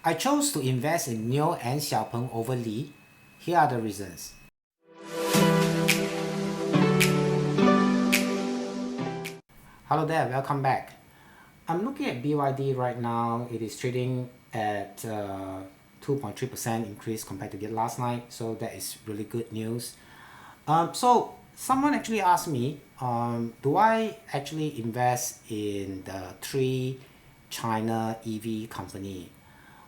I chose to invest in NIO and XPENG over Li. Here are the reasons. Hello there, welcome back. I'm looking at BYD right now. It is trading at 2.3% increase compared to the last night, so that is really good news. So someone actually asked me, do I actually invest in the 3 China EV company?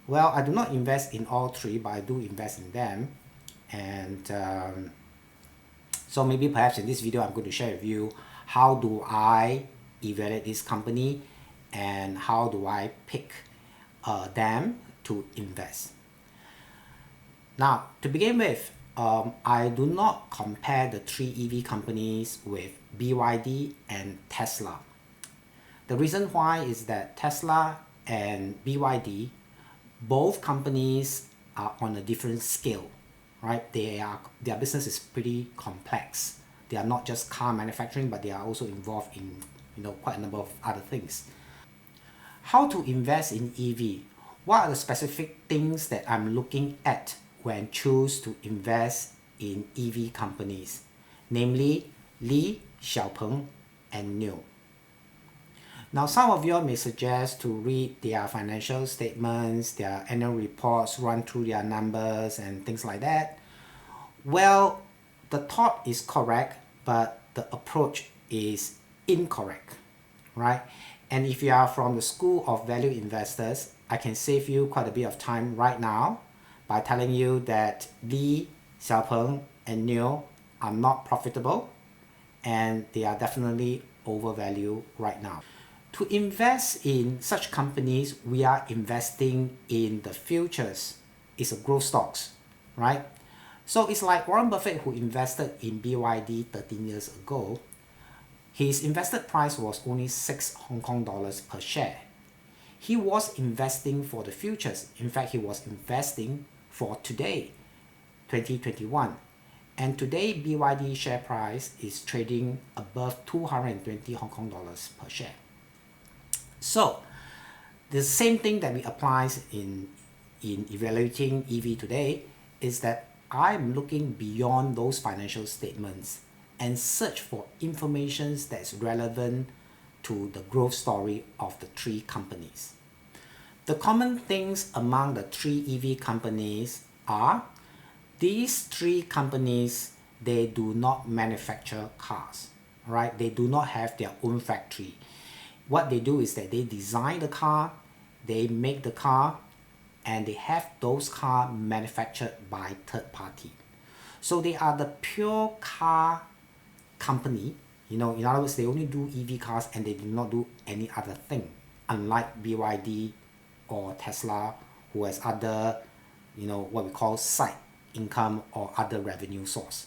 Well, I do not invest in all 3, but I do invest in them. And so maybe perhaps in this video, I'm going to share with you how do I evaluate this company and how do I pick them to invest. Now, to begin with, I do not compare the 3 EV companies with BYD and Tesla. The reason why is that Tesla and BYD, both companies are on a different scale, right? Their business is pretty complex. They are not just car manufacturing, but they are also involved in quite a number of other things. How to invest in EV? What are the specific things that I'm looking at when choose to invest in EV companies? Namely, Li, XPENG, and NIO. Now, some of you may suggest to read their financial statements, their annual reports, run through their numbers and things like that. Well, the thought is correct, but the approach is incorrect, right? And if you are from the school of value investors, I can save you quite a bit of time right now by telling you that Li, XPENG, and NIO are not profitable and they are definitely overvalued right now. To invest in such companies, we are investing in the futures. It's a growth stocks, right? So it's like Warren Buffett, who invested in BYD 13 years ago. His invested price was only 6 Hong Kong dollars per share. He was investing for the futures. In fact, he was investing for today, 2021. And today, BYD share price is trading above 220 Hong Kong dollars per share. So the same thing that we applies in evaluating EV today is that I'm looking beyond those financial statements and search for information that's relevant to the growth story of the 3 companies. The common things among the 3 EV companies are these 3 companies, they do not manufacture cars, right? They do not have their own factory. What they do is that they design the car, they make the car, and they have those cars manufactured by third party. So they are the pure car company. In other words, they only do EV cars and they do not do any other thing, unlike BYD or Tesla, who has other, what we call side income or other revenue source.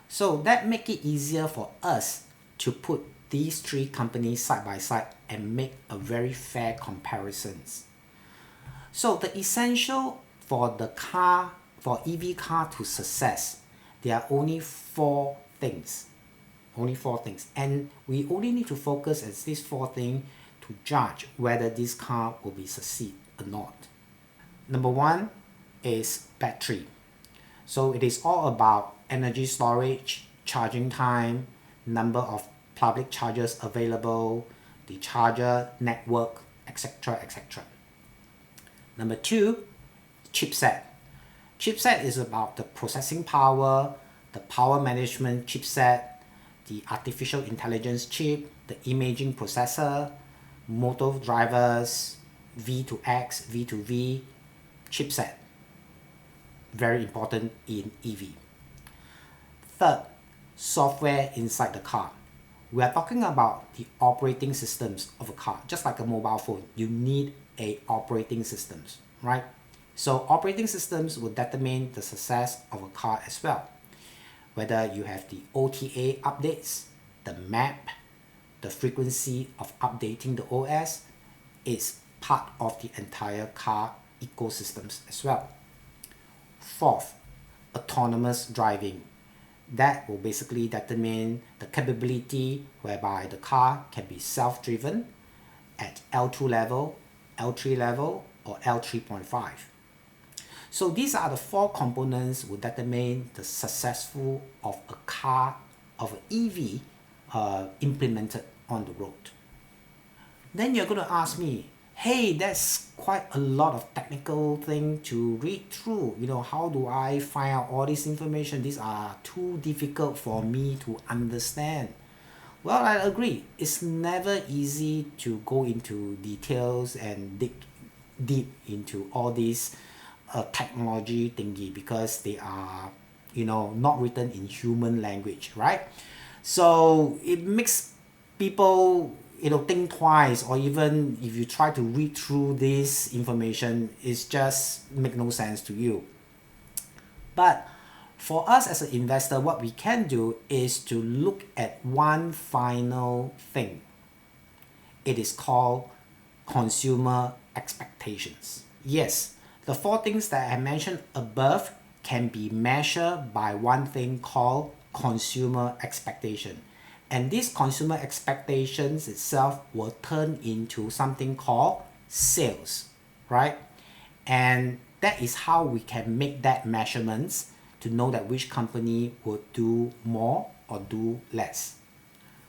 So that make it easier for us to put these 3 companies side by side and make a very fair comparisons. So the essential for EV car to success, there are only 4 things. Only 4 things. And we only need to focus on these 4 things to judge whether this car will be succeed or not. Number 1 is battery. So it is all about energy storage, charging time, number of public chargers available, the charger network, etc., etc. Number 2, chipset. Chipset is about the processing power, the power management chipset, the artificial intelligence chip, the imaging processor, motor drivers, V2X, V2V, chipset. Very important in EV. Third, software inside the car. We are talking about the operating systems of a car. Just like a mobile phone, you need a operating systems, right? So operating systems will determine the success of a car as well. Whether you have the OTA updates, the map, the frequency of updating the OS is part of the entire car ecosystems as well. Fourth, autonomous driving. That will basically determine the capability whereby the car can be self-driven at L2 level, L3 level, or L3.5. So these are the four components will determine the successful of a car, of an EV implemented on the road. Then you're going to ask me, hey, that's quite a lot of technical thing to read through. How do I find out all this information? These are too difficult for me to understand. Well, I agree. It's never easy to go into details and dig deep into all these technology thingy because they are, not written in human language, right? So it makes people, think twice, or even if you try to read through this information, it's just make no sense to you. But for us as an investor, what we can do is to look at one final thing. It is called consumer expectations. Yes, the four things that I mentioned above can be measured by one thing called consumer expectation. And these consumer expectations itself will turn into something called sales, right? And that is how we can make that measurements to know that which company will do more or do less.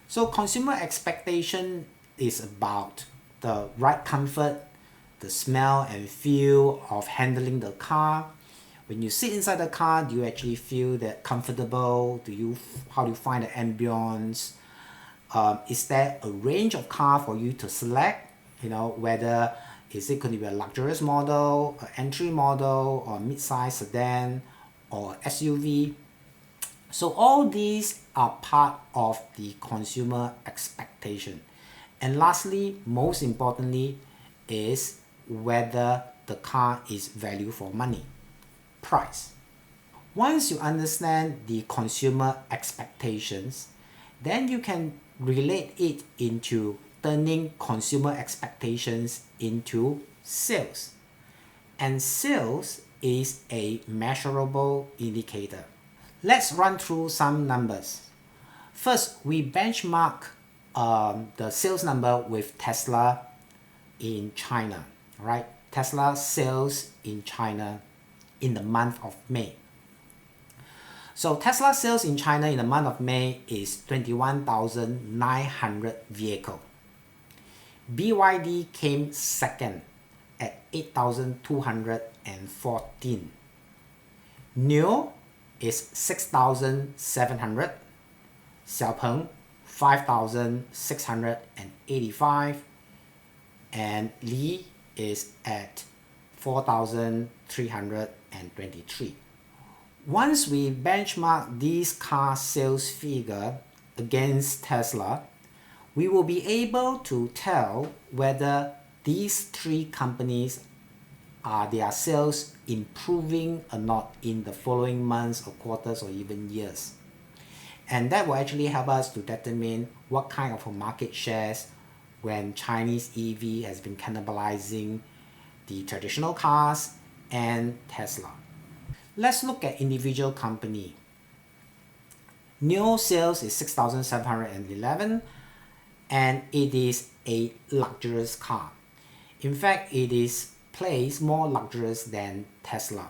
So consumer expectation is about the ride comfort, the smell and feel of handling the car. When you sit inside the car, do you actually feel that comfortable? How do you find the ambience? Is there a range of car for you to select? Whether is it going to be a luxurious model, an entry model, or mid-size sedan, or SUV? So all these are part of the consumer expectation. And lastly, most importantly, is whether the car is value for money, price. Once you understand the consumer expectations, then you can relate it into turning consumer expectations into sales. And sales is a measurable indicator. Let's run through some numbers. First, we benchmark the sales number with Tesla in China, right? Tesla sales in China in the month of May. So Tesla sales in China in the month of May is 21,900 vehicles. BYD came second at 8,214. NIO is 6,700. XPENG 5,685. And Li is at 4,323. Once we benchmark these car sales figure against Tesla, we will be able to tell whether these three companies are their sales improving or not in the following months or quarters or even years. And that will actually help us to determine what kind of market shares when Chinese EV has been cannibalizing the traditional cars and Tesla. Let's look at individual company. NIO sales is 6,711 and it is a luxurious car. In fact, it is placed more luxurious than Tesla.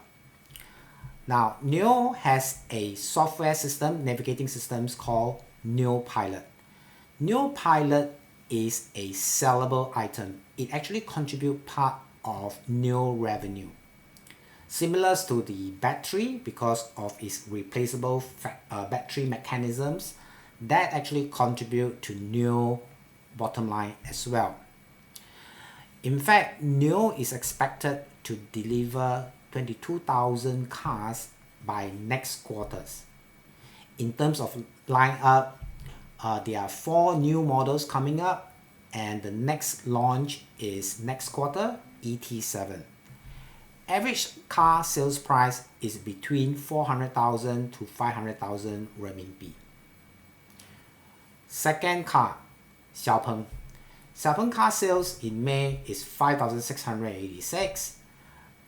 Now, NIO has a software system, navigating systems called NIO Pilot. NIO Pilot is a sellable item. It actually contributes part of NIO revenue. Similar to the battery, because of its replaceable battery mechanisms, that actually contribute to NIO bottom line as well. In fact, NIO is expected to deliver 22,000 cars by next quarters. In terms of lineup, there are 4 new models coming up, and the next launch is next quarter, ET7. Average car sales price is between 400,000 to 500,000 renminbi. Second car, XPENG. XPENG car sales in May is 5,686.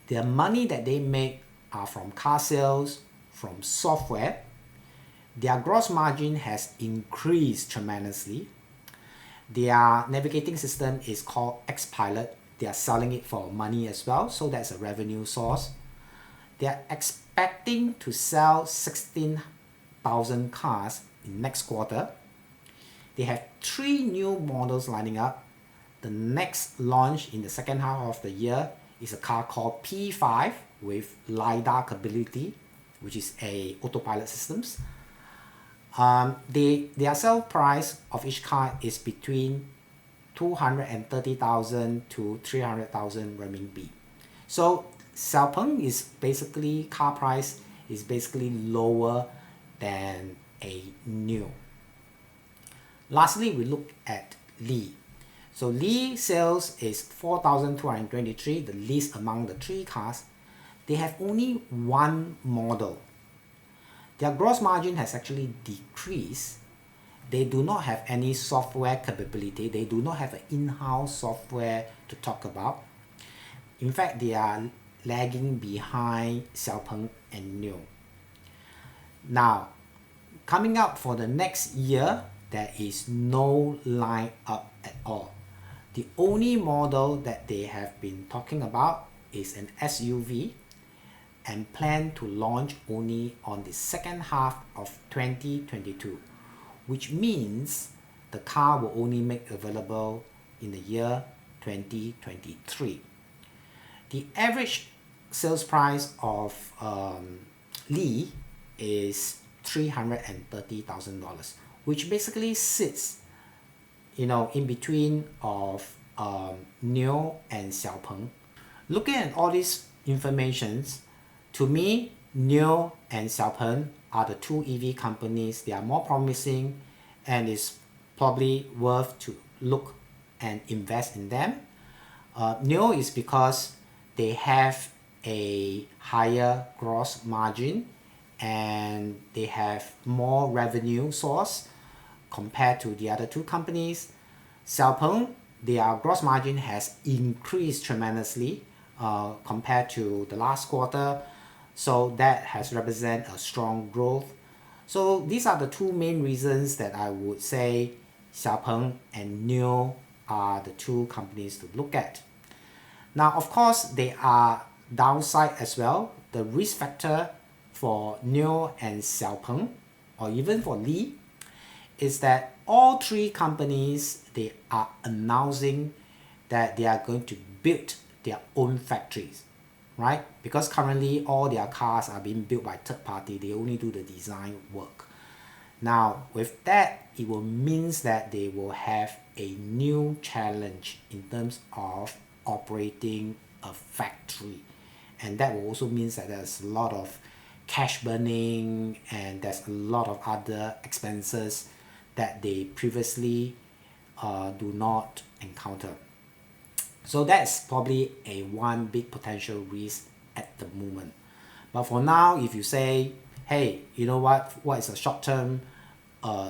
The money that they make are from car sales, from software. Their gross margin has increased tremendously. Their navigating system is called X-Pilot, they are selling it for money as well, so that's a revenue source. They are expecting to sell 16,000 cars in next quarter. They have 3 new models lining up. The next launch in the second half of the year is a car called P5 with LiDAR capability, which is a autopilot systems. Their sale price of each car is between 230,000 to 300,000 renminbi. So XPENG is basically, car price is basically lower than a NIO. Lastly, we look at Li. So Li sales is 4,223, the least among the 3 cars. They have only 1 model. Their gross margin has actually decreased. They do not have any software capability. They do not have an in-house software to talk about. In fact, they are lagging behind XPENG and NIO. Now, coming up for the next year, there is no line up at all. The only model that they have been talking about is an SUV and plan to launch only on the second half of 2022, which means the car will only make available in the year 2023. The average sales price of Li is $330,000, which basically sits, in between of NIO and XPENG. Looking at all these informations, to me, NIO and XPENG are the 2 EV companies. They are more promising and it's probably worth to look and invest in them. NIO is because they have a higher gross margin and they have more revenue source compared to the other 2 companies. XPENG, their gross margin has increased tremendously compared to the last quarter, so that has represented a strong growth. So these are the 2 main reasons that I would say XPENG and NIO are the 2 companies to look at. Now, of course, there are downside as well. The risk factor for NIO and XPENG, or even for Li, is that all 3 companies, they are announcing that they are going to build their own factories, right? Because currently all their cars are being built by third party. They only do the design work. Now, with that, it will means that they will have a new challenge in terms of operating a factory. And that will also means that there's a lot of cash burning and there's a lot of other expenses that they previously do not encounter. So that's probably a one big potential risk at the moment. But for now, if you say, hey, you know what is a short-term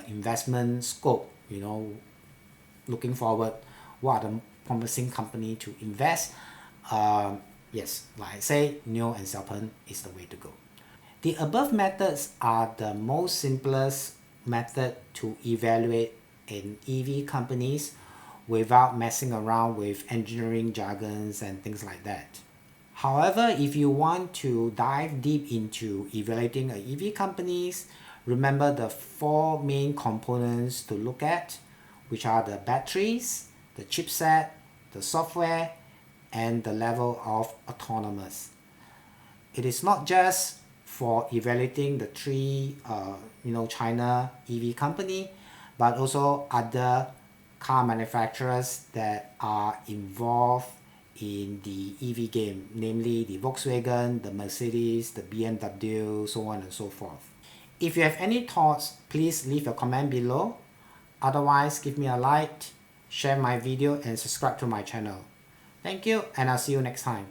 investment scope, looking forward, what are the promising company to invest? Yes, like I say, NIO and XPENG is the way to go. The above methods are the most simplest method to evaluate an EV companies without messing around with engineering jargons and things like that. However, if you want to dive deep into evaluating a EV companies, remember the 4 main components to look at, which are the batteries, the chipset, the software, and the level of autonomous. It is not just for evaluating the 3 China EV company, but also other car manufacturers that are involved in the EV game, namely the Volkswagen, the Mercedes, the BMW, so on and so forth. If you have any thoughts, please leave a comment below. Otherwise, give me a like, share my video and subscribe to my channel. Thank you, and I'll see you next time.